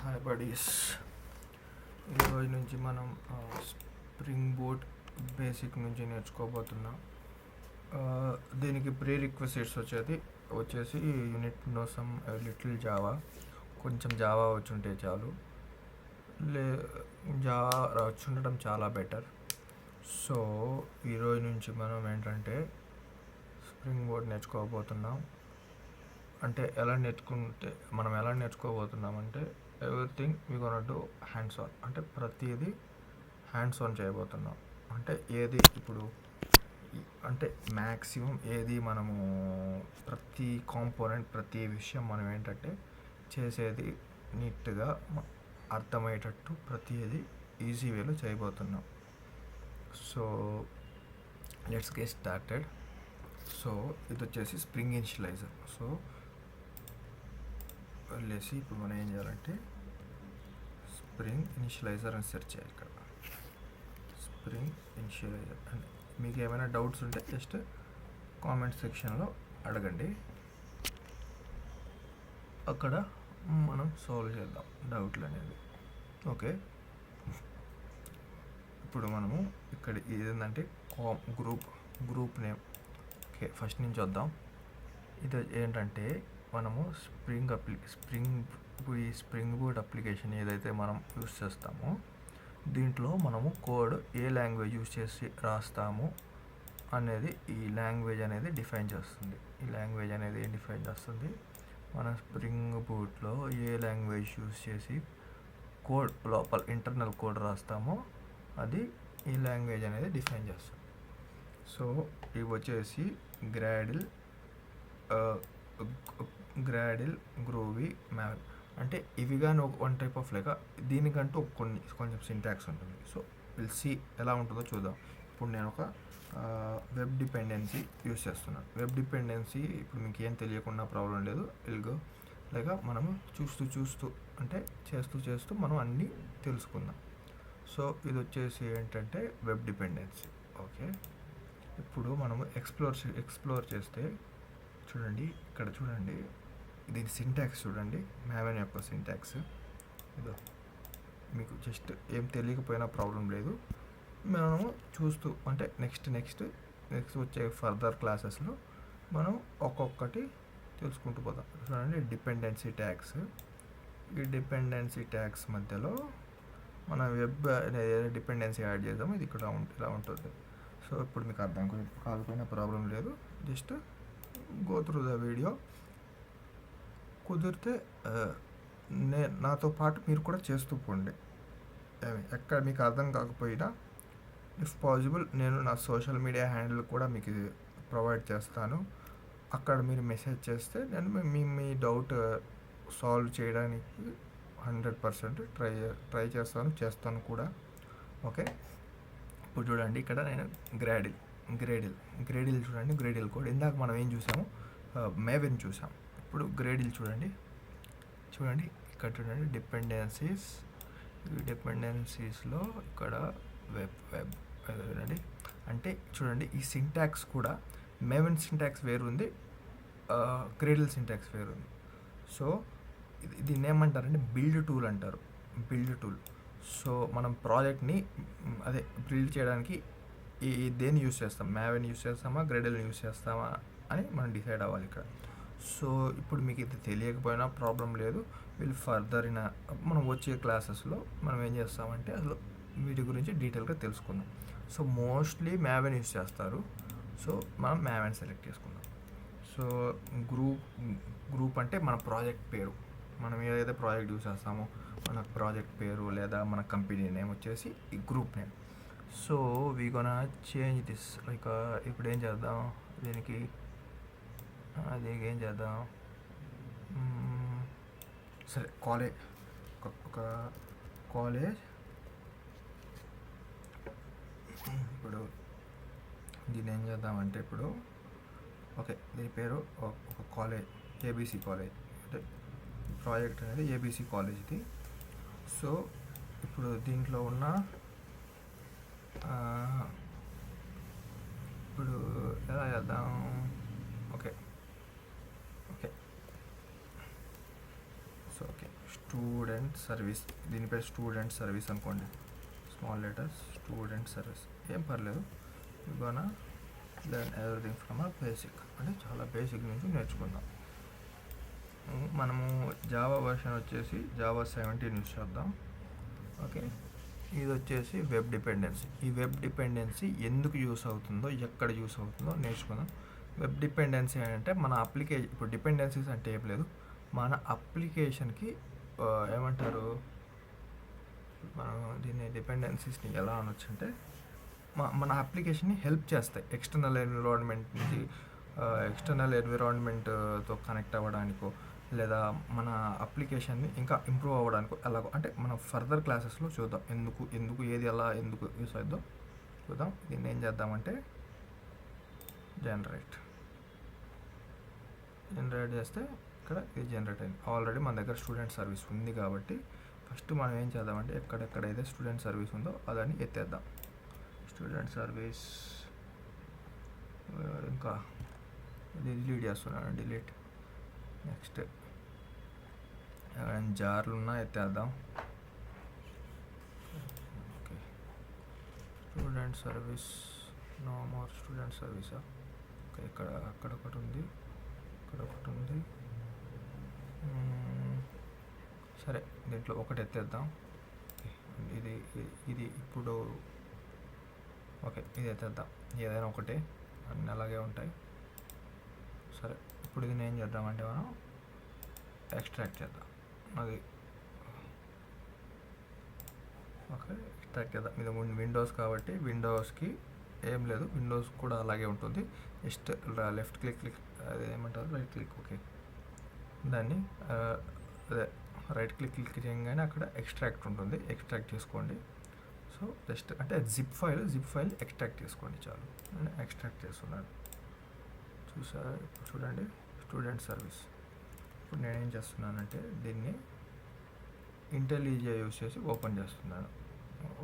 Hi buddies. ఈరోజు నుంచి మనం స్ప్రింగ్ బోట్ బేసిక్ నుంచి నేర్చుకోబోతున్నాం. దీనికి ప్రీ రిక్వెసిట్స్ వచ్చేసి you need know some little Java, కొంచెం జావా వచ్చి ఉంటే చాలు, జావా వచ్చి ఉండటం చాలా బెటర్. సో ఈరోజు నుంచి మనం ఏంటంటే స్ప్రింగ్ బోట్ నేర్చుకోబోతున్నాం. అంటే మనం ఎలా నేర్చుకోబోతున్నామంటే everything we gonna do hands on, అంటే ప్రతిదీ హ్యాండ్స్ ఆన్ చేయబోతున్నాం. అంటే ఏది ఇప్పుడు అంటే మ్యాక్సిమం ఏది మనము ప్రతి కాంపోనెంట్ ప్రతి విషయం మనం ఏంటంటే చేసేది నీట్గా అర్థమయ్యేటట్టు ప్రతిదీ ఈజీ వేలో చేయబోతున్నాం. So let's get started. So ఇది వచ్చేసి స్ప్రింగ్ ఇనిషియలైజర్. సో వెళ్ళేసి ఇప్పుడు మనం ఏం చేయాలంటే స్ప్రింగ్ ఇనిషియలైజర్ అని సెర్చ్ చేయాలి. ఇక్కడ స్ప్రింగ్ ఇనిషియలైజర్ అని మీకు ఏమైనా డౌట్స్ ఉంటే జస్ట్ కామెంట్ సెక్షన్లో అడగండి, అక్కడ మనం సాల్వ్ చేద్దాం డౌట్లు అనేది. ఓకే, ఇప్పుడు మనము ఇక్కడ ఏంటంటే గ్రూప్ నేమ్. ఓకే, ఫస్ట్ నుంచి వద్దాం. ఇది ఏంటంటే మనము స్ప్రింగ్ బోట్ అప్లికేషన్ ఏదైతే మనం యూస్ చేస్తామో దీంట్లో మనము కోడ్ ఏ లాంగ్వేజ్ యూస్ చేసి రాస్తాము అనేది ఈ లాంగ్వేజ్ అనేది డిఫైన్ చేస్తుంది. ఈ లాంగ్వేజ్ అనేది డిఫైన్ చేస్తుంది. మన స్ప్రింగ్ బోట్లో ఏ లాంగ్వేజ్ యూస్ చేసి కోడ్ లోపల ఇంటర్నల్ కోడ్ రాస్తామో అది ఈ లాంగ్వేజ్ అనేది డిఫైన్ చేస్తుంది. సో ఇవి వచ్చేసి గ్రాడిల్, గ్రూవీ, మ్యావ్. అంటే ఇవి కానీ వన్ టైప్ ఆఫ్ లేక దీనికంటూ కొంచెం సింటాక్స్ ఉంటుంది. సో విల్ సీ ఎలా ఉంటుందో చూద్దాం. ఇప్పుడు నేను ఒక వెబ్ డిపెండెన్సీ యూస్ చేస్తున్నాను. వెబ్ డిపెండెన్సీ ఇప్పుడు మీకు ఏం తెలియకుండా ప్రాబ్లం లేదు. ఇల్గో లేక మనము చూస్తూ అంటే చేస్తూ మనం అన్నీ తెలుసుకుందాం. సో ఇది వచ్చేసి ఏంటంటే వెబ్ డిపెండెన్సీ. ఓకే, ఇప్పుడు మనము ఎక్స్ప్లోర్ చేస్తే చూడండి, ఇక్కడ చూడండి, దీని సింటాక్స్ చూడండి, మ్యావెన్ యొక్క సింటాక్స్ ఇదో. మీకు జస్ట్ ఏం తెలియకపోయినా ప్రాబ్లం లేదు, మనము చూస్తూ అంటే నెక్స్ట్ వచ్చే ఫర్దర్ క్లాసెస్లో మనం ఒక్కొక్కటి తెలుసుకుంటూ పోతాం. చూడండి, డిపెండెన్సీ ట్యాగ్స్. ఈ డిపెండెన్సీ ట్యాగ్స్ మధ్యలో మన వెబ్ అనేది డిపెండెన్సీ యాడ్ చేద్దాము. ఇది ఇక్కడ ఇలా ఉంటుంది. సో ఇప్పుడు మీకు అర్థం కాకపోయినా ప్రాబ్లం లేదు, just go through the video. కుదిరితే నాతో పాటు మీరు కూడా చేస్తూ పోండి. ఎక్కడ మీకు అర్థం కాకపోయినా ఇఫ్ పాసిబుల్ నేను నా సోషల్ మీడియా హ్యాండిల్ కూడా మీకు ప్రొవైడ్ చేస్తాను. అక్కడ మీరు మెసేజ్ చేస్తే నేను మీ డౌట్ సాల్వ్ చేయడానికి 100% ట్రై చేస్తాను కూడా. ఓకే, ఇప్పుడు చూడండి, ఇక్కడ నేను గ్రేడిల్ చూడండి, గ్రేడిల్ కోడ్. ఇందాక మనం ఏం చూసాము, మేవెన్ చూసాం. ఇప్పుడు గ్రేడిల్ చూడండి ఇక్కడ చూడండి, డిపెండెన్సీస్లో ఇక్కడ వెబ్ చూడండి. అంటే చూడండి, ఈ సింటాక్స్ కూడా మేవెన్ సింటాక్స్ వేరుంది, గ్రేడిల్ సింటాక్స్ వేరుంది. సో దీన్ని ఏమంటారంటే బిల్డ్ టూల్ అంటారు. సో మనం ప్రాజెక్ట్ని బిల్డ్ చేయడానికి దేన్ని యూస్ చేస్తాం, మ్యావెన్ యూస్ చేస్తామా గ్రేడిల్ని యూస్ చేస్తామా అని మనం డిసైడ్ అవ్వాలి ఇక్కడ. సో ఇప్పుడు మీకు ఇది తెలియకపోయినా ప్రాబ్లం లేదు, ఫర్దర్ మనం వచ్చే క్లాసెస్లో మనం ఏం చేస్తామంటే అసలు వీటి గురించి డీటెయిల్గా తెలుసుకుందాం. సో మోస్ట్లీ మ్యావెన్ యూస్ చేస్తారు. సో మనం మ్యావెన్ సెలెక్ట్ చేసుకుందాం. సో గ్రూప్ అంటే మన ప్రాజెక్ట్ పేరు, మనం ఏదైతే ప్రాజెక్ట్ యూస్ చేస్తామో మన ప్రాజెక్ట్ పేరు లేదా మన కంపెనీ నేమ్ వచ్చేసి ఈ group name. So we gonna change this. Like ఇప్పుడు ఏం చేద్దాం, దీనికి ఏం చేద్దాం, సరే ఒక కాలేజ్. ఇప్పుడు దీన్ని ఏం చేద్దామంటే ఇప్పుడు ఓకే, దీని పేరు ఒక కాలేజ్, ఏబీసీ కాలేజ్. అంటే ప్రాజెక్ట్ అనేది ఏబీసీ కాలేజ్ది. సో ఇప్పుడు దీంట్లో ఉన్న ఇప్పుడు ఎలా చేద్దాం, okay so okay, student service, దీనిపై స్టూడెంట్ సర్వీస్ అనుకోండి, స్మాల్ లెటర్స్ స్టూడెంట్ సర్వీస్, ఏం పర్లేదు. ఇవాళ learn everything from a basic, అంటే చాలా బేసిక్ నుంచి నేర్చుకుందాం. మనము జావా వర్షన్ వచ్చేసి జావా 17 యూస్ చేద్దాం. ఓకే, ఇది వచ్చేసి వెబ్ డిపెండెన్సీ. ఈ వెబ్ డిపెండెన్సీ ఎందుకు యూస్ అవుతుందో, ఎక్కడ యూస్ అవుతుందో నేర్చుకుందాం. వెబ్ డిపెండెన్సీ అంటే మన అప్లికేషన్, ఇప్పుడు డిపెండెన్సీస్ అంటే ఏం లేదు, మన అప్లికేషన్కి ఏమంటారు, మనం దీన్ని డిపెండెన్సీస్ని ఎలా అనొచ్చు అంటే మన అప్లికేషన్ని హెల్ప్ చేస్తాయి. ఎక్స్టర్నల్ ఎన్విరాన్మెంట్తో కనెక్ట్ అవ్వడానికో, లేదా మన అప్లికేషన్ని ఇంకా ఇంప్రూవ్ అవ్వడానికి ఎలాగో, అంటే మనం ఫర్దర్ క్లాసెస్లో చూద్దాం ఎందుకు ఏది ఎలా ఎందుకు యూస్ అవుద్దో చూద్దాం. దీన్ని ఏం చేద్దామంటే జనరేట్ చేస్తే ఇక్కడ ఇది జనరేట్ అయింది. ఆల్రెడీ మన దగ్గర స్టూడెంట్ సర్వీస్ ఉంది కాబట్టి ఫస్ట్ మనం ఏం చేద్దామంటే ఎక్కడెక్కడైతే స్టూడెంట్ సర్వీస్ ఉందో అదని ఎత్తేద్దాం. స్టూడెంట్ సర్వీస్ ఇంకా ఇది డిలీట్ చేస్తున్నాను, డిలీట్. నెక్స్ట్ జార్లు ఉన్నా ఎత్తేద్దాం. Okay, student service, no more student సర్వీసా. ఓకే, అక్కడ ఒకటి ఉంది, ఇక్కడ ఒకటి ఉంది. సరే, దీంట్లో ఒకటి ఎత్తేద్దాం. ఇది ఇప్పుడు ఓకే, ఇది ఎత్తేద్దాం. ఏదైనా ఒకటే, అన్నీ అలాగే ఉంటాయి. సరే, ఇప్పుడు ఇది ఏం చేద్దామంటే మనం ఎక్స్ట్రాక్ట్ చేద్దాం. అది ఓకే, ఎక్స్ట్రాక్ట్ చేద్దాం. ఇది విండోస్ కాబట్టి విండోస్కి ఏం లేదు, విండోస్ కూడా అలాగే ఉంటుంది. జస్ట్ లెఫ్ట్ క్లిక్ అది ఏమంటారు, రైట్ క్లిక్. ఓకే, దాన్ని అదే రైట్ క్లిక్ చేయగానే అక్కడ ఎక్స్ట్రాక్ట్ ఉంటుంది, ఎక్స్ట్రాక్ట్ చేసుకోండి. సో జస్ట్ అంటే జిప్ ఫైల్ ఎక్స్ట్రాక్ట్ చేసుకోండి చాలు. నేను ఎక్స్ట్రాక్ట్ చేస్తున్నాను, చూసారా. ఇప్పుడు చూడండి, స్టూడెంట్ సర్వీస్. ఇప్పుడు నేనేం చేస్తున్నానంటే దీన్ని ఇంటెలిజే యూస్ చేసి ఓపెన్ చేస్తున్నాను.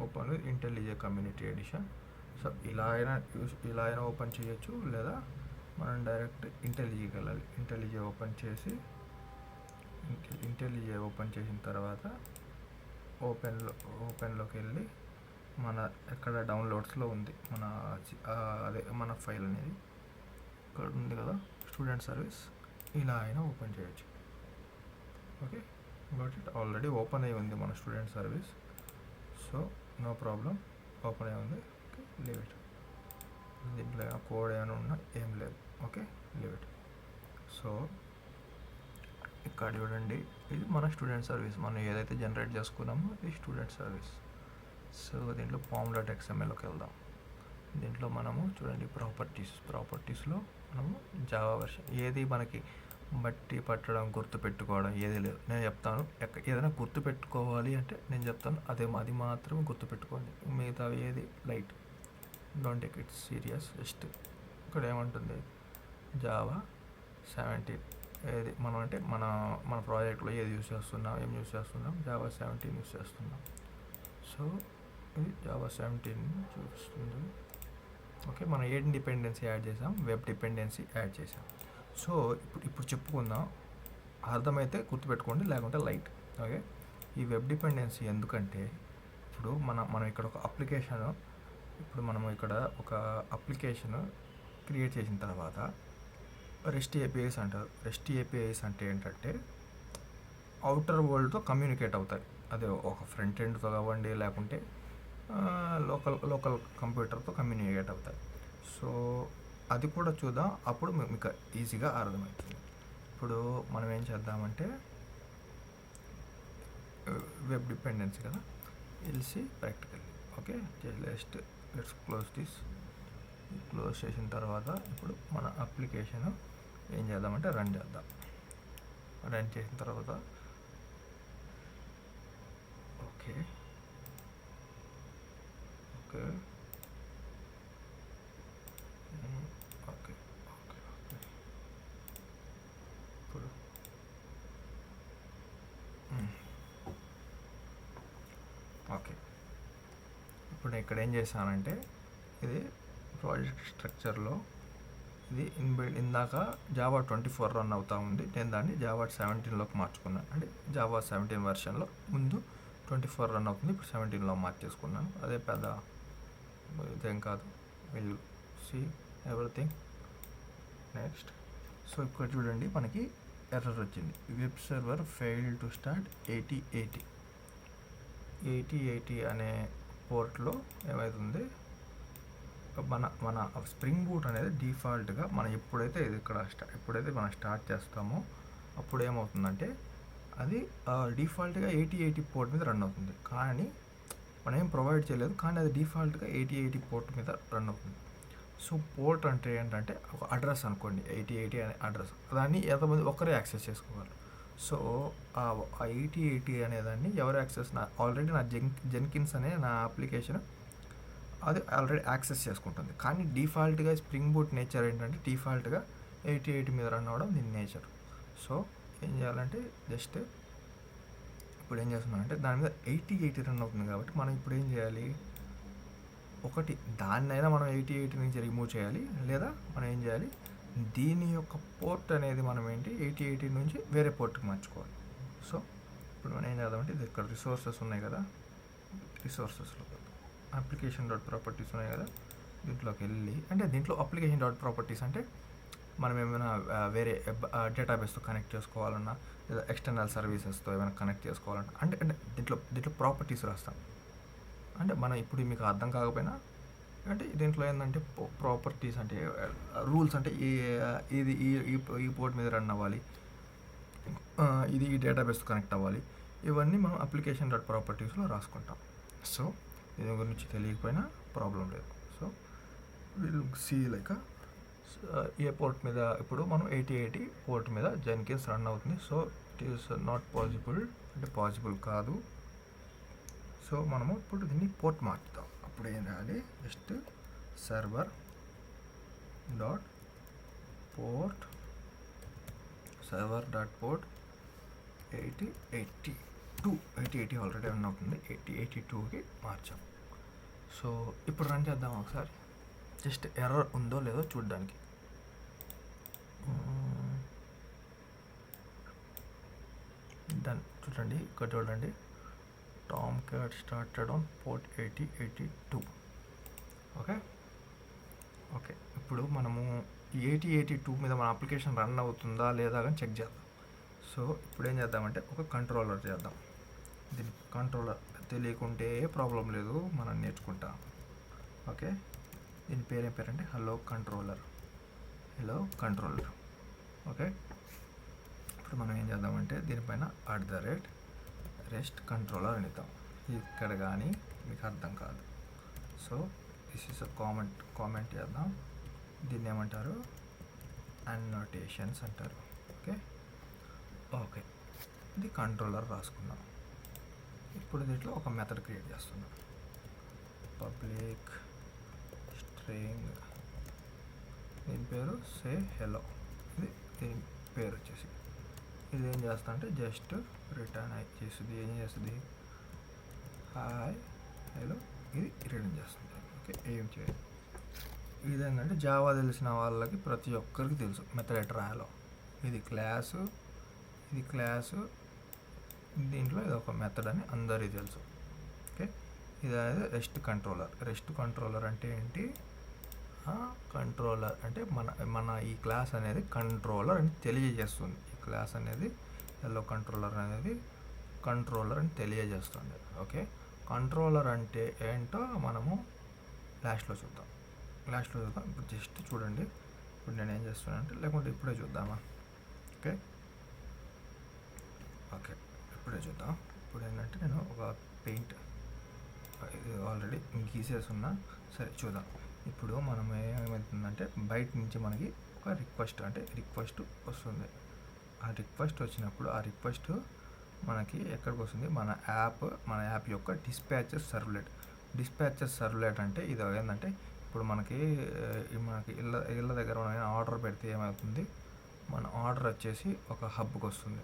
Open with IntelliJ community edition. So ఇలా అయినా ఓపెన్ చేయొచ్చు, లేదా మనం డైరెక్ట్ ఇంటెలిజేకి వెళ్ళాలి. ఇంటెలిజే ఓపెన్ చేసిన తర్వాత ఓపెన్లోకి వెళ్ళి మన ఎక్కడ డౌన్లోడ్స్లో ఉంది మన ఫైల్ అనేది ఇక్కడ ఉంది కదా, స్టూడెంట్ సర్వీస్. ఇలా అయినా ఓపెన్ చేయొచ్చు. Okay, got it. Already open అయి ఉంది మన student service, so no problem, open అయి ఉంది. Okay, leave it. దీంట్లో ఏమైనా కోడ్ ఏమైనా ఉన్నా ఏం లేదు. Okay, leave it. సో ఇక్కడ చూడండి, ఇది మన స్టూడెంట్ సర్వీస్. మనం ఏదైతే జనరేట్ చేసుకున్నామో ఇది స్టూడెంట్ సర్వీస్. సో దీంట్లో pom.xmlలోకి వెళ్దాం. దీంట్లో మనము చూడండి ప్రాపర్టీస్లో మనము జావా వర్షన్, ఏది మనకి బట్టి పట్టడం, గుర్తు పెట్టుకోవడం ఏది లేదు. నేను చెప్తాను, ఏదైనా గుర్తు పెట్టుకోవాలి అంటే నేను చెప్తాను, అది మాత్రమే గుర్తు పెట్టుకోండి. మిగతా ఏది light, don't take it serious. Just ఇక్కడ ఏమంటుంది, జావా 17 ఏది మనం అంటే మన ప్రాజెక్ట్లో ఏది యూస్ చేస్తున్నాం, ఏం యూస్ చేస్తున్నాం, జావా 17 యూస్ చేస్తున్నాం. సో ఇది జావా 17 చూపిస్తుంది. ఓకే, మనం ఏ డిపెండెన్సీ యాడ్ చేసాం, వెబ్ డిపెండెన్సీ యాడ్ చేసాం. సో ఇప్పుడు చెప్పుకుందాం, అర్థమైతే గుర్తుపెట్టుకోండి, లేకుంటే లైట్. ఓకే, ఈ వెబ్ డిపెండెన్సీ ఎందుకంటే ఇప్పుడు మనం ఇక్కడ ఒక అప్లికేషన్, ఇప్పుడు మనము ఇక్కడ ఒక అప్లికేషన్ క్రియేట్ చేసిన తర్వాత రెస్ట్ ఏపీఐస్ అంటారు. రెస్ట్ ఏపీఐస్ అంటే ఏంటంటే అవుటర్ వరల్డ్తో కమ్యూనికేట్ అవుతాయి. అదే ఒక ఫ్రంట్ ఎండ్తో కావండి, లేకుంటే లోకల్ కంప్యూటర్తో కమ్యూనికేట్ అవుతాయి. సో అది కూడా చూద్దాం, అప్పుడు మీకు ఈజీగా అర్థమవుతుంది. ఇప్పుడు మనం ఏం చేద్దామంటే వెబ్ డిపెండెన్సీ కదా, LC practical. Okay, let's close this. Close చేసిన తర్వాత ఇప్పుడు మన అప్లికేషన్ ఏం చేద్దామంటే రన్ చేద్దాం. రన్ చేసిన తర్వాత ఓకే ఓకే ఓకే ఓకే ఇప్పుడు ఓకే, ఇప్పుడు నేను ఇక్కడ ఏం చేశానంటే ఇది ప్రాజెక్ట్ స్ట్రక్చర్లో ఇది ఇందాక జావా 24 రన్ అవుతూ ఉంది, నేను దాన్ని జావా 17లోకి మార్చుకున్నాను. అంటే జావా 17 వెర్షన్లో ముందు 24 రన్ అవుతుంది, ఇప్పుడు 17లో మార్చేసుకున్నాను. అదే పెద్ద ఇదేం కాదు. Will see everything next. So ఇక్కడ చూడండి, మనకి ఎర్రర్ వచ్చింది. Web server fail to start 8080 అనే పోర్ట్లో ఏమవుతుంది, మన స్ప్రింగ్ బూట్ అనేది డిఫాల్ట్గా మనం ఎప్పుడైతే మనం స్టార్ట్ చేస్తామో అప్పుడు ఏమవుతుందంటే అది డిఫాల్ట్గా 8080 పోర్ట్ మీద రన్ అవుతుంది. కానీ మనం ఏం ప్రొవైడ్ చేయలేదు, కానీ అది డిఫాల్ట్గా 8080 పోర్ట్ మీద రన్ అవుతుంది. సో పోర్ట్ అంటే ఏంటంటే ఒక అడ్రస్ అనుకోండి, 8080 అనే అడ్రస్, దాన్ని ఎంతమంది ఒకరే యాక్సెస్ చేసుకోవాలి. సో ఆ 8080 అనేదాన్ని ఎవరు యాక్సెస్, ఆల్రెడీ నా జెన్కిన్స్ అనే నా అప్లికేషన్ అది ఆల్రెడీ యాక్సెస్ చేసుకుంటుంది. కానీ డిఫాల్ట్గా స్ప్రింగ్ బూట్ నేచర్ ఏంటంటే డిఫాల్ట్గా 8080 మీద రన్ అవ్వడం దీని నేచర్. సో ఏం చేయాలంటే జస్ట్ ఇప్పుడు ఏం చేస్తున్నామంటే దాని మీద 8080 రన్ అవుతుంది కాబట్టి మనం ఇప్పుడు ఏం చేయాలి, ఒకటి దాన్నైనా మనం 8080 నుంచి రిమూవ్ చేయాలి, లేదా మనం ఏం చేయాలి, దీని యొక్క పోర్ట్ అనేది మనం 8080 నుంచి వేరే పోర్ట్కి మార్చుకోవాలి. సో ఇప్పుడు మనం ఏం చేద్దామంటే ఇది ఇక్కడ రిసోర్సెస్ ఉన్నాయి కదా, రిసోర్సెస్లో application.properties ఉన్నాయి కదా, దీంట్లోకి వెళ్ళి, అంటే దీంట్లో application.properties అంటే మనం ఏమైనా వేరే డేటాబేస్తో కనెక్ట్ చేసుకోవాలన్నా, లేదా ఎక్స్టర్నల్ సర్వీసెస్తో ఏమైనా కనెక్ట్ చేసుకోవాలన్నా, అంటే దీంట్లో ప్రాపర్టీస్ రాస్తాం. అంటే మనం ఇప్పుడు మీకు అర్థం కాకపోయినా, అంటే దీంట్లో ఏంటంటే ప్రాపర్టీస్ అంటే రూల్స్, అంటే ఇది ఈ పోర్ట్ మీద రన్ అవ్వాలి, ఇది ఈ డేటాబేస్తో కనెక్ట్ అవ్వాలి, ఇవన్నీ మనం application.propertiesలో రాసుకుంటాం. సో దీని గురించి తెలియకపోయినా ప్రాబ్లం లేదు. So will see like a port మీద ఇప్పుడు మనం 8080 పోర్ట్ మీద జెన్కిన్స్ రన్ అవుతుంది. So it is not possible, అంటే పాసిబుల్ కాదు. సో మనము ఇప్పుడు దీన్ని పోర్ట్ మార్చుతాం. అప్పుడు ఏం రాయాలి, just server dot port 8080 already run అవుతుంది, 8082కి మార్చాం. సో ఇప్పుడు రన్ చేద్దాం ఒకసారి, జస్ట్ ఎర్రర్ ఉందో లేదో చూడడానికి. డన్. చూడండి ఇక్కడ చూడండి, Tom cat started on port 8082. Okay ఇప్పుడు మనము ఈ 8082 మీద మన అప్లికేషన్ రన్ అవుతుందా లేదా అని చెక్ చేద్దాం. సో ఇప్పుడు ఏం చేద్దామంటే ఒక కంట్రోలర్ చేద్దాం. దీని కంట్రోలర్ తెలియకుంటే ఏ ప్రాబ్లం లేదు, మనం నేర్చుకుంటాం. ఓకే, దీని పేరు ఏం పేరంటే హలో కంట్రోలర్. ఓకే, ఇప్పుడు మనం ఏం చేద్దామంటే దీనిపైన @REST కంట్రోలర్ అని ఇద్దాం. ఇక్కడ కానీ మీకు అర్థం కాదు. So this is a comment చేద్దాం. దీన్ని ఏమంటారు, అన్నోటేషన్స్ అంటారు. ఓకే ఇది కంట్రోలర్ రాసుకున్నాం. ఇప్పుడు దీంట్లో ఒక మెథడ్ క్రియేట్ చేస్తున్నాం, పబ్లిక్ స్ట్రింగ్, దీని పేరు సే హెలో. దీని పేరు వచ్చేసి ఇది ఏం చేస్తా అంటే జస్ట్ రిటర్న్ చేస్తుంది. ఏం చేస్తుంది, హాయ్ హలో, ఇది రిటర్న్ చేస్తుంది. ఓకే, ఏం చేయాలి, ఇదేంటంటే జావా తెలిసిన వాళ్ళకి ప్రతి ఒక్కరికి తెలుసు మెథడ్ ఎట్లా రాయాలో. ఇది క్లాసు, దీంట్లో ఇది ఒక మెథడ్ అని అందరికీ తెలుసు. ఓకే, ఇది అనేది రెస్ట్ కంట్రోలర్ అంటే ఏంటి, కంట్రోలర్ అంటే మన ఈ క్లాస్ అనేది కంట్రోలర్ అని తెలియజేస్తుంది. ఈ క్లాస్ అనేది ఎల్లో కంట్రోలర్ అనేది కంట్రోలర్ అని తెలియజేస్తుంది. ఓకే, కంట్రోలర్ అంటే ఏంటో మనము లాస్ట్లో చూద్దాం. ఇప్పుడు జస్ట్ చూడండి, ఇప్పుడు నేను ఏం చేస్తున్నాను అంటే, లేకుంటే ఇప్పుడే చూద్దామా. ఓకే ఇప్పుడే చూద్దాం. ఇప్పుడు ఏంటంటే నేను ఒక పెయింట్ ఆల్రెడీ గీసేసి ఉన్నా, సరే చూద్దాం. ఇప్పుడు మనం ఏమవుతుందంటే బయట నుంచి మనకి ఒక రిక్వెస్ట్ వస్తుంది. ఆ రిక్వెస్ట్ వచ్చినప్పుడు ఆ రిక్వెస్ట్ మనకి ఎక్కడికి వస్తుంది, మన యాప్ యొక్క డిస్పాచర్ సర్వ్లెట్ అంటే ఇది ఏంటంటే, ఇప్పుడు మనకి ఇళ్ళ దగ్గర మనం ఆర్డర్ పెడితే ఏమవుతుంది, మన ఆర్డర్ వచ్చేసి ఒక హబ్కి వస్తుంది.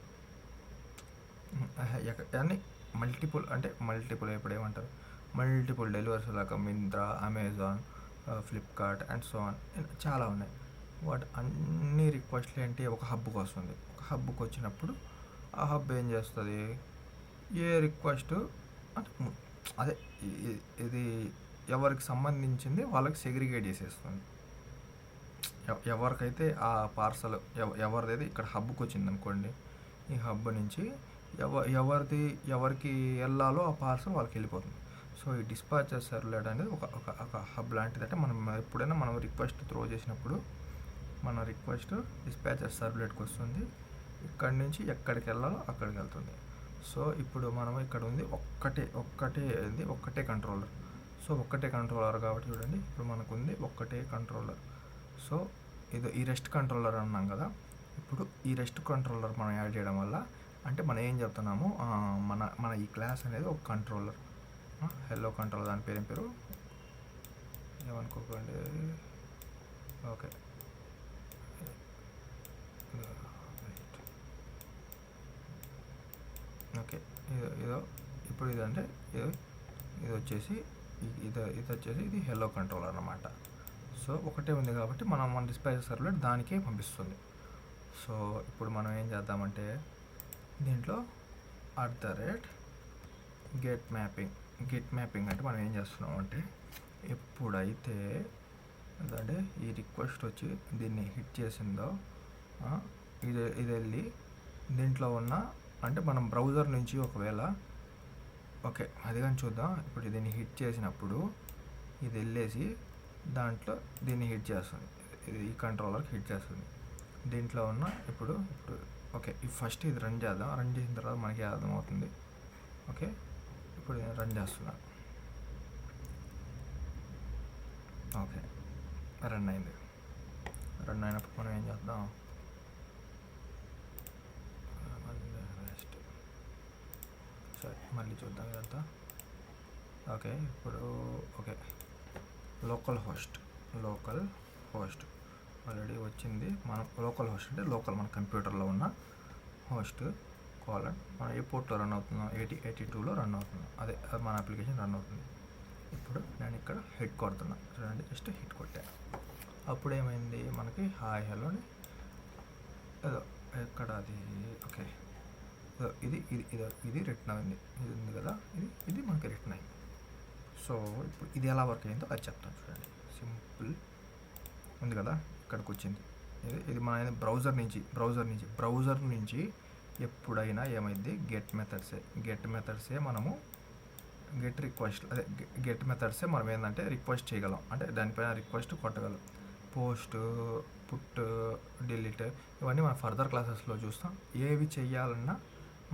అన్ని మల్టిపుల్ ఇప్పుడు ఏమంటారు, మల్టిపుల్ డెలివరీస్ లాగా Myntra, Amazon, Flipkart and so on చాలా ఉన్నాయి. వాటి అన్ని రిక్వెస్ట్లు ఏంటి ఒక హబ్కి వస్తుంది. ఒక హబ్కి వచ్చినప్పుడు ఆ హబ్ ఏం చేస్తుంది, ఏ రిక్వెస్ట్ అంటే అదే ఇది ఎవరికి సంబంధించింది వాళ్ళకి సెగ్రిగేట్ చేసేస్తుంది. ఎవరికైతే ఆ పార్సల్ ఎవరిదైతే ఇక్కడ హబ్కి వచ్చింది అనుకోండి, ఈ హబ్ నుంచి ఎవరికి వెళ్ళాలో ఆ పార్సల్ వాళ్ళకి వెళ్ళిపోతుంది. సో ఈ డిస్పాచర్ సర్వ్లెట్ అనేది ఒక హబ్ లాంటిది. అంటే మనం ఎప్పుడైనా మనం రిక్వెస్ట్ త్రో చేసినప్పుడు మన రిక్వెస్ట్ డిస్పాచర్ సర్వ్లెట్కి వస్తుంది, ఇక్కడి నుంచి ఎక్కడికి వెళ్ళాలో అక్కడికి వెళ్తుంది. సో ఇప్పుడు మనం ఇక్కడ ఉంది ఒక్కటే కంట్రోలర్. సో ఒక్కటే కంట్రోలర్ కాబట్టి చూడండి, ఇప్పుడు మనకు ఉంది ఒక్కటే కంట్రోలర్. సో ఈ రెస్ట్ కంట్రోలర్ అన్నాం కదా, ఇప్పుడు ఈ రెస్ట్ కంట్రోలర్ మనం యాడ్ చేయడం వల్ల అంటే మనం ఏం చెప్తున్నాము, మన ఈ క్లాస్ అనేది ఒక కంట్రోలర్, హెల్లో కంట్రోలర్, దాని పేరు ఏమనుకోకండి. ఓకే, ఓకే ఇదో ఇప్పుడు ఇదంటే ఇది వచ్చేసి ఇది హెల్లో కంట్రోలర్ అన్నమాట. సో ఒకటే ఉంది కాబట్టి మన డిస్పాచర్ సర్వ్లెట్ దానికే పంపిస్తుంది. సో ఇప్పుడు మనం ఏం చేద్దామంటే దీంట్లో @get మ్యాపింగ్ అంటే మనం ఏం చేస్తున్నాం అంటే ఎప్పుడైతే అంటే ఈ రిక్వెస్ట్ వచ్చి దీన్ని హిట్ చేసిందో ఇది వెళ్ళి దీంట్లో ఉన్న అంటే మనం బ్రౌజర్ నుంచి ఒకవేళ ఓకే అది కానీ చూద్దాం. ఇప్పుడు దీన్ని హిట్ చేసినప్పుడు ఇది వెళ్ళేసి దాంట్లో దీన్ని హిట్ చేస్తుంది, ఇది ఈ కంట్రోలర్కి హిట్ చేస్తుంది. దీంట్లో ఉన్న ఇప్పుడు ఓకే ఫస్ట్ ఇది రన్ చేద్దాం. రన్ చేసిన తర్వాత మనకి అర్థమవుతుంది. ఓకే ఇప్పుడు నేను రన్ చేస్తున్నా. ఓకే రన్ అయింది. రన్ అయినప్పుడు మనం ఏం చేద్దాం, సరే మళ్ళీ చూద్దాం ఇదంతా. ఓకే ఇప్పుడు ఓకే లోకల్ హోస్ట్ ఆల్రెడీ వచ్చింది. మనం లోకల్ హోస్ట్ అంటే లోకల్ మన కంప్యూటర్లో ఉన్న హోస్ట్ కాలన్ మన ఏ పోర్ట్లో రన్ అవుతుందో 8082లో రన్ అవుతుంది, అదే మన అప్లికేషన్ రన్ అవుతుంది. ఇప్పుడు నేను ఇక్కడ హిట్ కొడుతున్నా చూడండి, జస్ట్ హిట్ కొట్టాను. అప్పుడు ఏమైంది మనకి హాయ్ హలోని ఏదో ఎక్కడ అది ఓకే ఇది రిటర్న్ అయింది. ఇది ఉంది కదా, ఇది మనకి రిటర్న్ అయింది. సో ఇప్పుడు ఇది ఎలా వర్క్ అయిందో అది చెప్తాను చూడండి. సింపుల్ ఉంది కదా, ఇక్కడికి వచ్చింది. ఇది మన బ్రౌజర్ నుంచి ఎప్పుడైనా ఏమైంది గెట్ మెథడ్సే మనము గెట్ మెథడ్సే మనం ఏంటంటే రిక్వెస్ట్ చేయగలం, అంటే దానిపైన రిక్వెస్ట్ కొట్టగలం. పోస్ట్, పుట్, డిలీట్ ఇవన్నీ మనం ఫర్దర్ క్లాసెస్లో చూస్తాం. ఏవి చెయ్యాలన్నా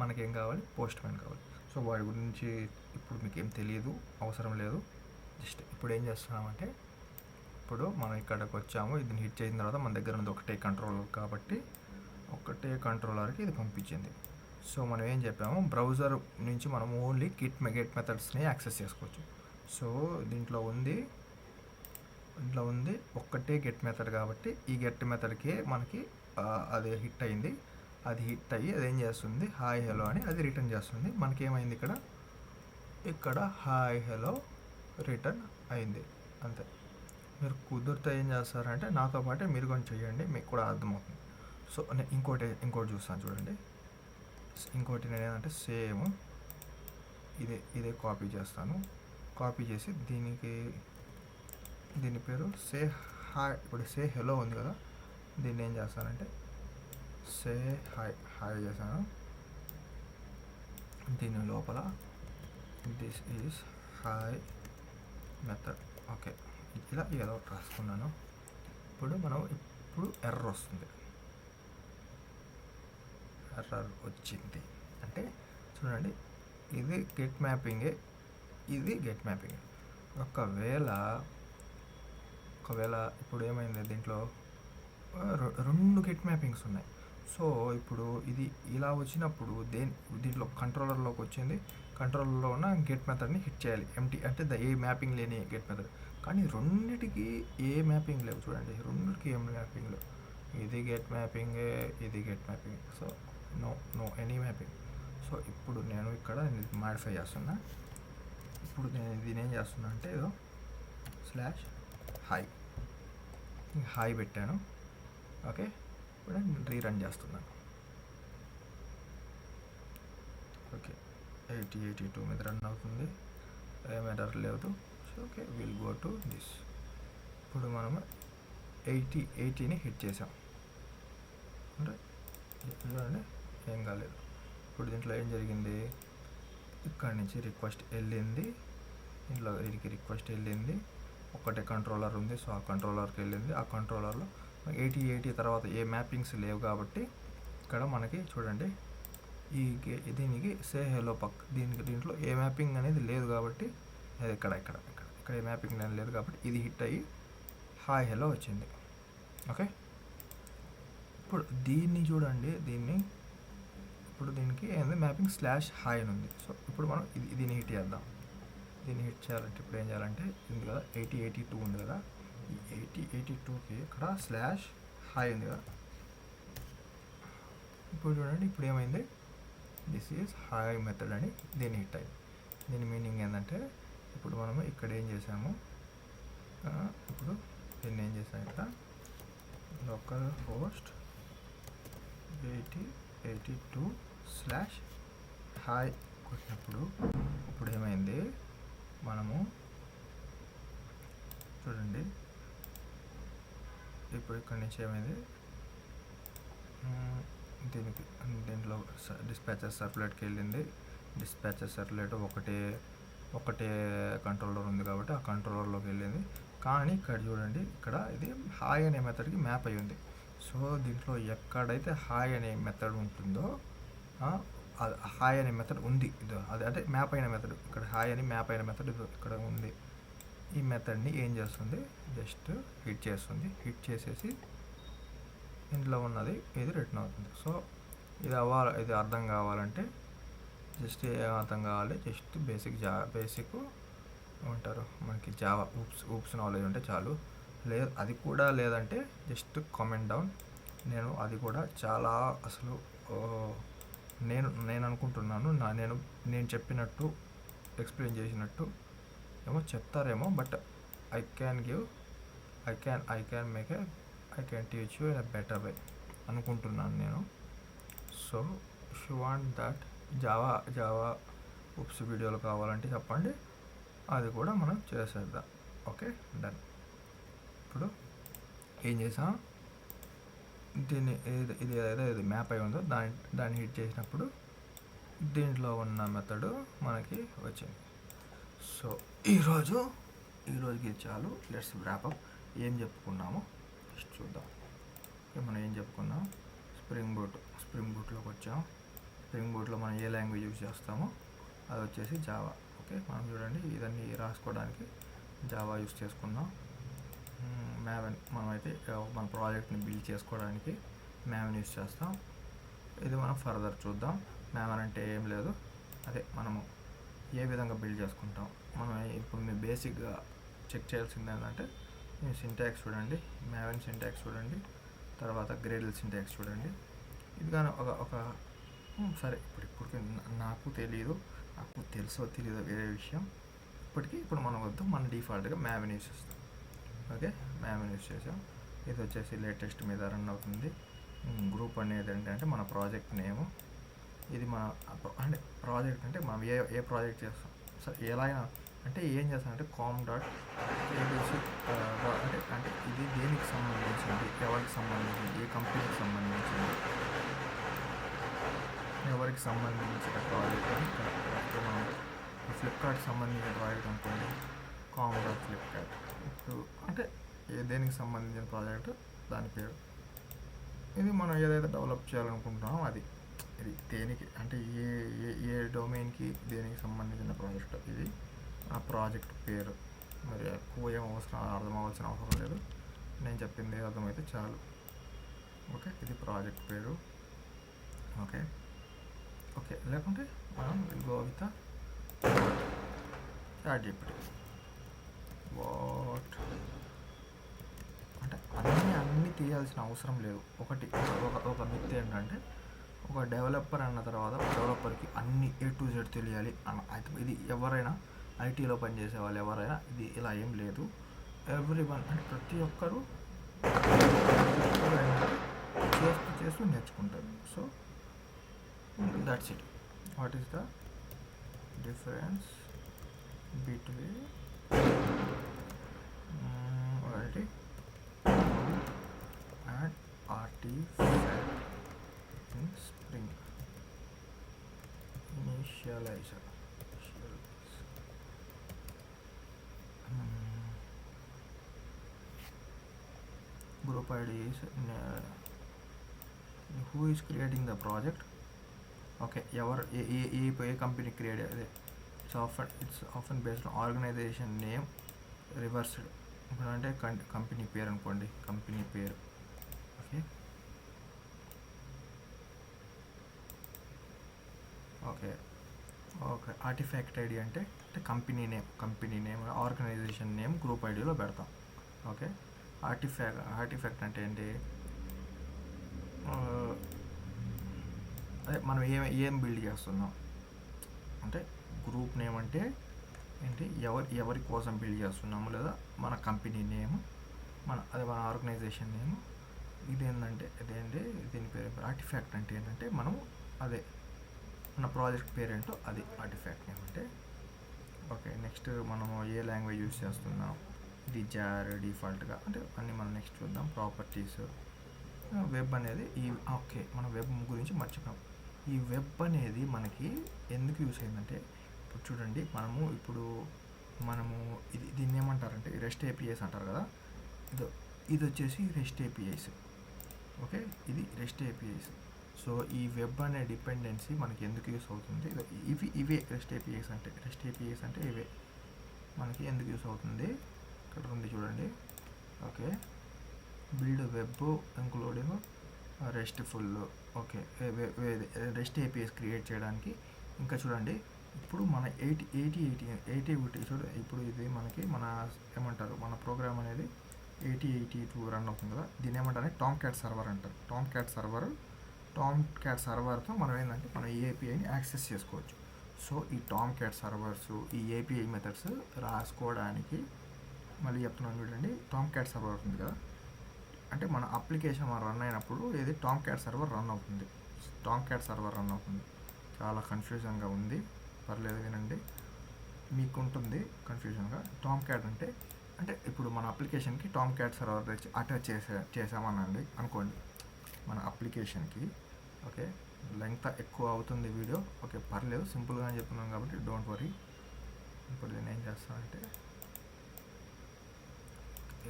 మనకేం కావాలి, పోస్ట్ మ్యాన్ కావాలి. సో వాడి గురించి ఇప్పుడు మీకు ఏం తెలియదు, అవసరం లేదు. జస్ట్ ఇప్పుడు ఏం చేస్తున్నామంటే ఇప్పుడు మనం ఇక్కడికి వచ్చాము, ఇది హిట్ చేసిన తర్వాత మన దగ్గర ఉంది ఒకటే కంట్రోలర్ కాబట్టి ఒకటే కంట్రోలర్కి ఇది పంపించింది. సో మనం ఏం చెప్పాము, బ్రౌజర్ నుంచి మనం ఓన్లీ గెట్ మెథడ్స్ని యాక్సెస్ చేసుకోవచ్చు. సో దీంట్లో ఉంది ఒక్కటే గెట్ మెథడ్ కాబట్టి ఈ గెట్ మెథడ్కే మనకి అది హిట్ అయింది. అది హిట్ అయ్యి అది ఏం చేస్తుంది, హాయ్ హలో అని అది రిటర్న్ చేస్తుంది. మనకేమైంది ఇక్కడ హాయ్ హలో రిటర్న్ అయింది, అంతే. మీరు కుదిరితే ఏం చేస్తారంటే నాతో పాటే మీరు కొంచెం చేయండి, మీకు కూడా అర్థమవుతుంది. సో నేను ఇంకోటి చూస్తాను చూడండి. ఇంకోటి నేను ఏంటంటే సేమ్ ఇదే కాపీ చేస్తాను. కాపీ చేసి దీని పేరు సే హాయ్, ఇప్పుడు సే హలో ఉంది కదా, దీన్ని ఏం చేస్తానంటే సే హాయ్ చేశాను. దీని లోపల this is hi method. Okay ఇలా ఏదో రాసుకున్నాను. ఇప్పుడు ఎర్రర్ వస్తుంది. ఎర్రర్ వచ్చింది అంటే చూడండి, ఇది గెట్ మ్యాపింగే. ఒకవేళ ఇప్పుడు ఏమైంది, దీంట్లో 2 గెట్ మ్యాపింగ్స్ ఉన్నాయి. సో ఇప్పుడు ఇది ఇలా వచ్చినప్పుడు దీంట్లో కంట్రోలర్లోకి వచ్చింది. కంట్రోలర్లో ఉన్న గెట్ మెథడ్ని హిట్ చేయాలి, ఎంటీ అంటే ఏ మ్యాపింగ్ లేని గెట్ మెథడ్. కానీ రెండిటికి ఏ మ్యాపింగ్ లేవు చూడండి, రెండిటికి ఏం మ్యాపింగ్ లేవు. ఇది గెట్ మ్యాపింగే, ఇది get mapping. So no any mapping. So ఇప్పుడు నేను ఇక్కడ మాడిఫై చేస్తున్నా. ఇప్పుడు నేను దీని ఏం చేస్తున్నా అంటే /హాయ్ పెట్టాను. ఓకే, ఇప్పుడు నేను రీరన్ చేస్తున్నాను. ఓకే, 8082 మీద రన్ అవుతుంది, ఏం ఎర్రర్ లేదు. So okay, will go to this. ఇప్పుడు మనము 80ని హిట్ చేసాం అంటే చూడండి ఏం కాలేదు. ఇప్పుడు దీంట్లో ఏం జరిగింది, ఇక్కడ నుంచి రిక్వెస్ట్ వెళ్ళింది, ఇంట్లో వీరికి రిక్వెస్ట్ వెళ్ళింది, ఒకటే కంట్రోలర్ ఉంది, సో ఆ కంట్రోలర్కి వెళ్ళింది. ఆ కంట్రోలర్లో 80 తర్వాత ఏ మ్యాపింగ్స్ లేవు కాబట్టి ఇక్కడ మనకి చూడండి దీనికి సే హెలో పక్ దీంట్లో ఏ మ్యాపింగ్ అనేది లేదు కాబట్టి అది ఇక్కడ ఏ మ్యాపింగ్ అనేది లేదు కాబట్టి ఇది హిట్ అయ్యి హాయ్ హెలో వచ్చింది. ఓకే, ఇప్పుడు దీన్ని చూడండి, ఇప్పుడు దీనికి ఏంది మ్యాపింగ్ /హాయ్ అని ఉంది. సో ఇప్పుడు మనం దీన్ని హిట్ చేద్దాం. దీన్ని హిట్ చేయాలంటే ఇప్పుడు ఏం చేయాలంటే ఉంది కదా 8082 ఉంది కదా, ఈ 8082కి ఇక్కడ /హాయ్ ఉంది కదా. ఇప్పుడు చూడండి ఇప్పుడు ఏమైంది, దిస్ ఈజ్ హాయ్ మెథడ్ అని దీన్ని హిట్ అయింది. దీని మీనింగ్ ఏంటంటే ఇప్పుడు మనము ఇక్కడ ఏం చేసాము, ఇప్పుడు దీన్ని ఏం చేసాము, ఇక్కడ లోకల్ హోస్ట్ 8082/హాయ్ కొట్టినప్పుడు ఇప్పుడు ఏమైంది, మనము చూడండి ఇప్పుడు ఇక్కడ నుంచి ఏమైంది, దీంట్లో డిస్పాచర్ సర్క్యులేట్కి వెళ్ళింది. డిస్పాచర్ సర్క్యులేట్ ఒకటే కంట్రోలర్ ఉంది కాబట్టి ఆ కంట్రోలర్లోకి వెళ్ళింది. కానీ ఇక్కడ చూడండి ఇక్కడ ఇది హాయ్ అనే మెథడ్కి మ్యాప్ అయ్యి ఉంది. సో దీంట్లో ఎక్కడైతే హాయ్ అనే మెథడ్ ఉంటుందో హాయ్ అనే మెథడ్ ఉంది, ఇది అది అంటే మ్యాప్ అయిన మెథడ్, ఇక్కడ హాయ్ అని మ్యాప్ అయిన మెథడ్ ఇక్కడ ఉంది. ఈ మెథడ్ని ఏం చేస్తుంది, జస్ట్ హిట్ చేస్తుంది. హిట్ చేసేసి ఇంట్లో ఉన్నది ఇది రిటర్న్ అవుతుంది. సో ఇది అర్థం కావాలంటే జస్ట్ ఏం అర్థం కావాలి, జస్ట్ బేసిక్ ఏమంటారు మనకి జావా ఊప్స్ నాలెడ్జ్ ఉంటే చాలు. లేదు అది కూడా లేదంటే జస్ట్ కామెంట్ డౌన్. నేను అది కూడా చాలా అసలు నేను అనుకుంటున్నాను నేను చెప్పినట్టు ఎక్స్ప్లెయిన్ చేసినట్టు ఏమో చెప్తారేమో, but I can teach you in a better way అనుకుంటున్నాను నేను. So if you want that Java OOPs వీడియోలు కావాలంటే చెప్పండి, అది కూడా మనం చేసేద్దాం. Okay, done. ఇప్పుడు ఏం చేసాం, దీన్ని ఇది ఏదైతే మ్యాప్ అయి ఉందో దాన్ని హిట్ చేసినప్పుడు దీంట్లో ఉన్న మెథడ్ మనకి వచ్చింది. సో ఈరోజుకి చాలు. Let's wrap up. ఏం చెప్పుకున్నామో చూద్దాం. మనం ఏం చెప్పుకున్నాం, స్ప్రింగ్ బూట్లోకి వచ్చాం. స్ప్రింగ్ బూట్లో మనం ఏ లాంగ్వేజ్ యూజ్ చేస్తామో అది వచ్చేసి జావా. ఓకే, మనం చూడండి ఇదన్నీ రాసుకోవడానికి జావా యూజ్ చేసుకున్నాం. మ్యావెన్ మనమైతే మన ప్రాజెక్ట్ని బిల్డ్ చేసుకోవడానికి మ్యావెన్ యూజ్ చేస్తాం. ఇది మనం ఫర్దర్ చూద్దాం. మ్యావెన్ అంటే ఏం లేదు, అదే మనము ఏ విధంగా బిల్డ్ చేసుకుంటాం. మనం ఇప్పుడు మీరు బేసిక్గా చెక్ చేయాల్సింది ఏంటంటే మీ సింటాక్స్ చూడండి, మ్యావెన్ సింటాక్స్ చూడండి, తర్వాత గ్రేడల్ సింటాక్స్ చూడండి. ఇది కానీ ఒక సరే ఇప్పుడు నాకు తెలుసో తెలియదో వేరే విషయం. ఇప్పుడు మనం మన డిఫాల్ట్గా మ్యావెన్ యూస్ చేస్తాం. ఓకే, మ్యావెన్ యూస్ చేసాం. ఇది వచ్చేసి లేటెస్ట్ మీద రన్ అవుతుంది. గ్రూప్ అనేది ఏంటంటే మన ప్రాజెక్ట్ నేము. ఇది మన అంటే ప్రాజెక్ట్ అంటే మనం ఏ ప్రాజెక్ట్ చేస్తాం. సో ఎలా అంటే ఏం చేస్తామంటే com.abc అంటే ఇది దేనికి సంబంధించింది, ఎవరికి సంబంధించింది, ఏ కంపెనీకి సంబంధించింది, ఎవరికి సంబంధించిన ప్రాజెక్ట్ అని మనం ఫ్లిప్కార్ట్కి సంబంధించిన ప్రాజెక్ట్ అనుకోండి, com.flipkart. ఇప్పుడు అంటే దేనికి సంబంధించిన ప్రాజెక్ట్ దాని పేరు. ఇది మనం ఏదైతే డెవలప్ చేయాలనుకుంటున్నామో అది దేనికి అంటే ఏ డొమైన్కి దేనికి సంబంధించిన ప్రాజెక్ట్ ఇది ఆ ప్రాజెక్ట్ పేరు. మరి ఎక్కువ ఏం అర్థం అవ్వాల్సిన అవసరం లేదు, నేను చెప్పింది అర్థమైతే చాలు. ఓకే, ఇది ప్రాజెక్ట్ పేరు. ఓకే లేకుంటే మనం గో విత్ ChatGPT. వాట్ అంటే అన్నీ తీయాల్సిన అవసరం లేదు. ఒక మిత్ ఏంటంటే ఒక డెవలపర్ అన్న తర్వాత డెవలపర్కి అన్ని A to Z తెలియాలి అన్న. ఇది ఎవరైనా ఐటీలో పనిచేసే వాళ్ళు ఎవరైనా ఇది ఇలా ఏం లేదు. ఎవ్రీవన్ అంటే ప్రతి ఒక్కరు చేస్తూ చేస్తూ నేర్చుకుంటారు. So that's it. What is the difference between already and artifact in Spring initializer. Group ID is who is creating the project. Okay, A company create అదే it's often based on organization name reversed. ఇప్పుడు అంటే company పేరు అనుకోండి, company పేరు. Okay okay okay artifact ID అంటే company name organisation name group ఐడిలో పెడతాం. Okay artefact అంటే ఏంటి, అదే మనం ఏం బిల్డ్ చేస్తున్నాం అంటే గ్రూప్ నేమ్ అంటే ఏంటి, ఎవరి కోసం బిల్డ్ చేస్తున్నాము, లేదా మన కంపెనీ నేమ్, మన ఆర్గనైజేషన్ నేమ్. ఇదేంటంటే దీని పేరు. ఆర్టిఫాక్ట్ అంటే ఏంటంటే మనం అదే మన ప్రాజెక్ట్ పేరేంటో అది ఆర్టిఫాక్ట్ నేమ్ అంటే. ఓకే, నెక్స్ట్ మనము ఏ లాంగ్వేజ్ యూస్ చేస్తున్నాం, ఇది జార్ డిఫాల్ట్గా అంటే అన్నీ మనం నెక్స్ట్ చూద్దాం. ప్రాపర్టీస్, వెబ్ అనేది ఓకే మనం వెబ్ గురించి మర్చిపోయాం. ఈ వెబ్ అనేది మనకి ఎందుకు యూస్ అయిందంటే, ఇప్పుడు చూడండి మనము దీన్ని ఏమంటారంటే రెస్ట్ ఏపీఐస్ అంటారు కదా. ఇది వచ్చేసి రెస్ట్ ఏపీఐస్. ఓకే, ఇది రెస్ట్ ఏపీఐస్. సో ఈ వెబ్ అనే డిపెండెన్సీ మనకి ఎందుకు యూస్ అవుతుంది, ఇవే రెస్ట్ ఏపీఐస్ అంటే ఇవే మనకి ఎందుకు యూస్ అవుతుంది. ఇక్కడ ఉంది చూడండి. Okay, build web including RESTful. Okay, rest APIs create చేయడానికి. ఇంకా చూడండి, ఇప్పుడు మన 80 చూడండి. ఇప్పుడు ఇది మనకి ఏమంటారు, మన ప్రోగ్రామ్ అనేది 8082 రన్ అవుతుంది కదా. దీన్ని ఏమంటారు, టామ్ క్యాట్ సర్వర్ అంటారు. టామ్ క్యాట్ సర్వర్తో మనం ఏంటంటే మనం ఈ ఏపీఐని యాక్సెస్ చేసుకోవచ్చు. సో ఈ టామ్ క్యాట్ సర్వర్స్, ఈ ఏపీఐ మెథడ్స్ రాసుకోవడానికి మళ్ళీ చెప్తున్నాను చూడండి. టామ్ క్యాట్ సర్వర్ ఉంది కదా, అంటే మన అప్లికేషన్ రన్ అయినప్పుడు ఏది టామ్ క్యాట్ సర్వర్ రన్ అవుతుంది. చాలా కన్ఫ్యూజన్గా ఉంది, పర్లేదు వినండి, మీకు ఉంటుంది కన్ఫ్యూజన్గా. టామ్ క్యాట్ అంటే ఇప్పుడు మన అప్లికేషన్కి టామ్ క్యాట్ సర్వర్ అటాచ్ చేసామనండి అనుకోండి మన అప్లికేషన్కి. ఓకే, లెంగ్త్ ఎక్కువ అవుతుంది వీడియో. ఓకే, పర్లేదు, సింపుల్గానే చెప్తున్నాను కాబట్టి డోంట్ వరీ. ఇప్పుడు నేను ఏం చేస్తానంటే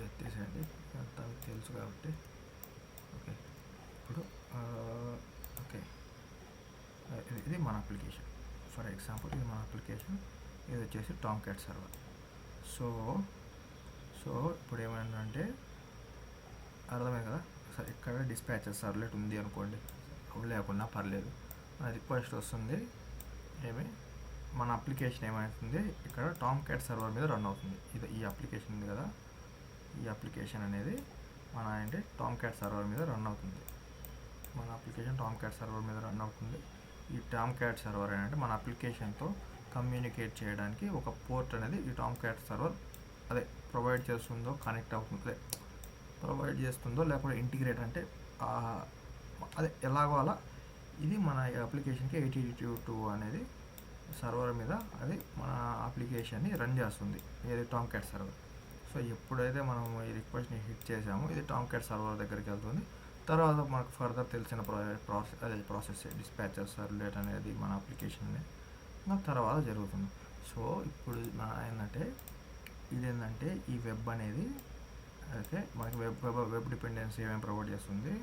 ఎత్తేసేయండి, అంతా తెలుసు కాబట్టి. ఓకే, ఇప్పుడు ఓకే ఇది మన అప్లికేషన్. ఫర్ ఎగ్జాంపుల్ ఇది మన అప్లికేషన్, ఇది వచ్చేసి టామ్ క్యాట్ సర్వర్. సో ఇప్పుడు ఏమైందంటే అర్థమైంది కదా. ఇక్కడ డిస్పాచర్ సర్వ్లెట్ ఉంది అనుకోండి, లేకున్నా పర్లేదు, మన రిక్వెస్ట్ వస్తుంది. మన అప్లికేషన్ ఏమవుతుంది, ఇక్కడ టామ్ క్యాట్ సర్వర్ మీద రన్ అవుతుంది. ఈ అప్లికేషన్ ఉంది కదా, ఈ అప్లికేషన్ అనేది మన టామ్ క్యాట్ సర్వర్ మీద రన్ అవుతుంది. మన అప్లికేషన్ టామ్ క్యాట్ సర్వర్ మీద రన్ అవుతుంది. ఈ టామ్ క్యాట్ సర్వర్ ఏంటంటే మన అప్లికేషన్తో కమ్యూనికేట్ చేయడానికి ఒక పోర్ట్ అనేది ఈ టామ్ క్యాట్ సర్వర్ ప్రొవైడ్ చేస్తుందో, కనెక్ట్ అవుతుందో, ప్రొవైడ్ చేస్తుందో, లేకపోతే ఇంటిగ్రేట్ అంటే ఎలాగో అలా ఇది మన అప్లికేషన్కి 8082 అనేది సర్వర్ మీద అది మన అప్లికేషన్ని రన్ చేస్తుంది, ఏది టామ్ క్యాట్ సర్వర్. సో ఎప్పుడైతే మనం ఈ రిక్వెస్ట్ని హిట్ చేసామో ఇది టామ్ క్యాట్ సర్వర్ దగ్గరికి వెళ్తుంది. తర్వాత మనకు ఫర్దర్ తెలిసిన ప్రాసెస్ డిస్పాచర్ సర్వ్లెట్ అనేది మన అప్లికేషన్ తర్వాత జరుగుతుంది. సో ఇప్పుడు ఏంటంటే ఇదేంటంటే ఈ వెబ్ అనేది అయితే మనకి వెబ్ డిపెండెన్సీ ఏమేమి ప్రొవైడ్ చేస్తుంది,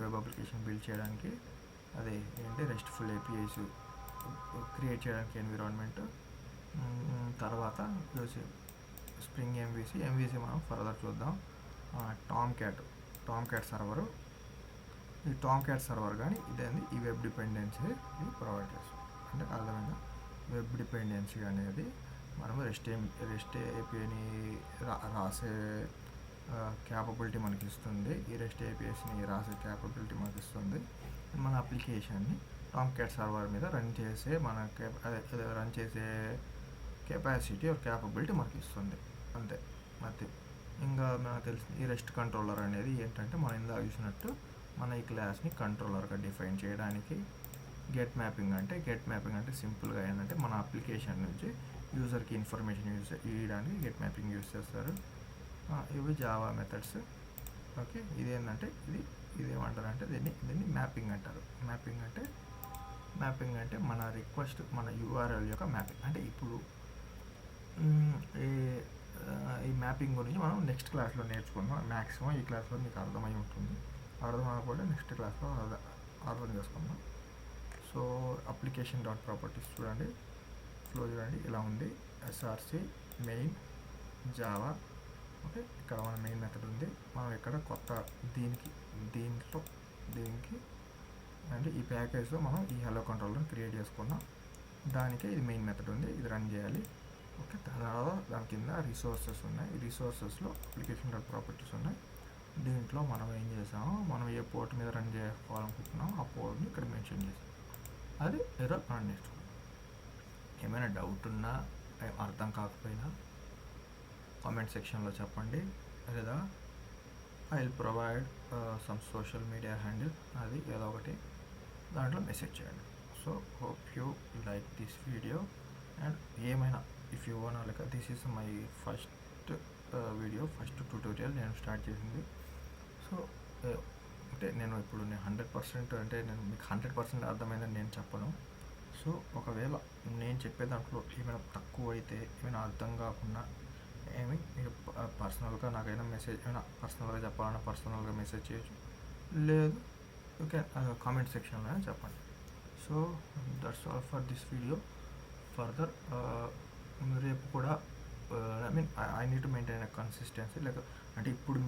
వెబ్ అప్లికేషన్ బిల్డ్ చేయడానికి అదే రెస్ట్ఫుల్ ఏపీఐస్ క్రియేట్ చేయడానికి ఎన్విరాన్మెంట్, తర్వాత స్ప్రింగ్ ఎంవీసీ మనం ఫర్దర్ చూద్దాం. టామ్ క్యాట్ సర్వరు, ఈ టామ్ క్యాట్ సర్వర్ కానీ ఇదేంది ఈ వెబ్ డిపెండెన్సీ ఇది ప్రొవైడ్ చేస్తుంది. అంటే అర్థమైందా, వెబ్ డిపెండెన్సీ అనేది మనము రెస్ట్ ఏపీఐని రాసే క్యాపబిలిటీ మనకి ఇస్తుంది. ఈ రెస్ట్ ఏపీఎస్ని రాసే క్యాపబిలిటీ మనకి ఇస్తుంది. మన అప్లికేషన్ని టామ్ క్యాట్ సర్వర్ మీద రన్ చేసే కెపాసిటీ ఆర్ క్యాపబిలిటీ మనకి ఇస్తుంది. అంతే, ఇంకా మనకు తెలిసింది ఈ రెస్ట్ కంట్రోలర్ అనేది ఏంటంటే మనం ఇందాక చూసినట్టు మన ఈ క్లాస్ని కంట్రోలర్గా డిఫైన్ చేయడానికి. గెట్ మ్యాపింగ్ అంటే సింపుల్గా ఏంటంటే మన అప్లికేషన్ నుంచి యూజర్కి ఇన్ఫర్మేషన్ ఇవ్వడానికి గెట్ మ్యాపింగ్ యూజ్ చేస్తారు. ఇవి జావా మెథడ్స్. ఓకే, ఇదేంటంటే ఇదేమంటారంటే దీన్ని మ్యాపింగ్ అంటారు. మ్యాపింగ్ అంటే మన రిక్వెస్ట్, మన యూఆర్ఎల్ యొక్క మ్యాపింగ్. అంటే ఇప్పుడు ఈ మ్యాపింగ్ గురించి మనం నెక్స్ట్ క్లాస్లో నేర్చుకుందాం. మ్యాక్సిమం ఈ క్లాస్లో మీకు అర్థమై ఉంటుంది. అర్థం అవ్వకపోతే నెక్స్ట్ క్లాస్లో అర్థం చేసుకుందాం. సో అప్లికేషన్ డాట్ ప్రాపర్టీస్ చూడండి, ఫ్లో చూడండి, ఇలా ఉంది. SRC main Java. ఓకే, ఇక్కడ మన మెయిన్ మెథడ్ ఉంది. మనం ఇక్కడ కొత్త దీనికి అంటే ఈ ప్యాకేజ్లో మనం ఈ హెలో కంట్రోలర్ని క్రియేట్ చేసుకున్నాం. దానికే ఇది మెయిన్ మెథడ్ ఉంది, ఇది రన్ చేయాలి. ఓకే, తర్వాత దాని కింద రిసోర్సెస్ ఉన్నాయి. ఈ రిసోర్సెస్లో అప్లికేషన్ డాట్ ప్రాపర్టీస్ ఉన్నాయి. దీంట్లో మనం ఏం చేసామో, మనం ఏ పోర్ట్ మీద రన్ చేసుకోవాలనుకుంటున్నామో ఆ పోర్ట్ని ఇక్కడ మెన్షన్ చేసాం. అది ఏదో మనం నేర్చుకున్నాం. ఏమైనా డౌట్ ఉన్నా, అర్థం కాకపోయినా కామెంట్ సెక్షన్లో చెప్పండి, లేదా I will provide some social media handle, అది ఏదో ఒకటి దాంట్లో మెసేజ్ చేయండి. So hope you like this video. And ఏమైనా if you want, like this is my first video, first tutorial నేను స్టార్ట్ చేసింది. సో అంటే నేను 100% అంటే నేను మీకు 100% అర్థమైందని నేను చెప్పను. సో ఒకవేళ నేను చెప్పే దాంట్లో ఏమైనా తక్కువ అయితే, ఏమైనా అర్థం కాకుండా మీరు పర్సనల్గా నాకైనా మెసేజ్, ఏమైనా పర్సనల్గా చెప్పాలన్నా పర్సనల్గా మెసేజ్ చేయొచ్చు, లేదు ఓకే కామెంట్ సెక్షన్లో చెప్పండి. So that's all for this video. Further రేపు కూడా I need to maintain a consistency. Like అంటే ఇప్పుడు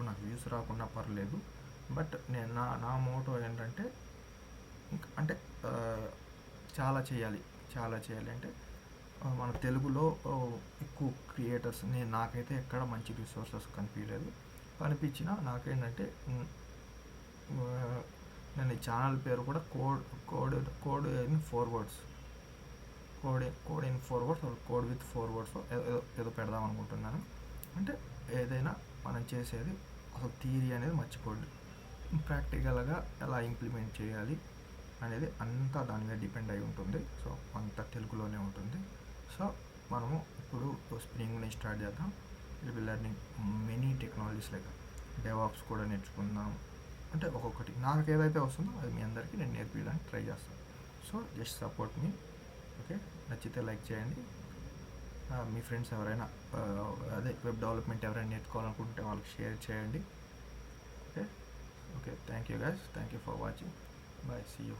నాకు వ్యూస్ రాకున్నా పర్లేదు, బట్ నేను నా మోటో ఏంటంటే అంటే చాలా చేయాలి అంటే మన తెలుగులో ఎక్కువ క్రియేటర్స్, నాకైతే ఎక్కడ మంచి రిసోర్సెస్ కనిపించినా నాకేంటంటే నేను ఈ ఛానల్ పేరు కూడా code in 4 words, code in 4 words, code with 4 words ఏదో పెడదాం అనుకుంటున్నాను. అంటే ఏదైనా మనం చేసేది అసలు థియరీ అనేది మర్చిపోండి, ప్రాక్టికల్గా ఎలా ఇంప్లిమెంట్ చేయాలి అనేది అంతా దాని మీద డిపెండ్ అయి ఉంటుంది. సో అంతా తెలుగులోనే ఉంటుంది. సో మనము ఇప్పుడు స్ప్రింగ్ నుంచి స్టార్ట్ చేద్దాం. Will be learning many technologies, like DevOps కూడా నేర్చుకుందాం. అంటే ఒక్కొక్కటి నాకు ఏదైతే వస్తుందో అది మీ అందరికీ నేను నేర్పించడానికి ట్రై చేస్తాను. సో జస్ట్ సపోర్ట్ మీ. ఓకే, నచ్చితే లైక్ చేయండి. మీ ఫ్రెండ్స్ ఎవరైనా అదే వెబ్ డెవలప్మెంట్ ఎవరైనా నేర్చుకోవాలనుకుంటే వాళ్ళకి షేర్ చేయండి. Okay, thank you guys, thank you for watching. Bye, see you.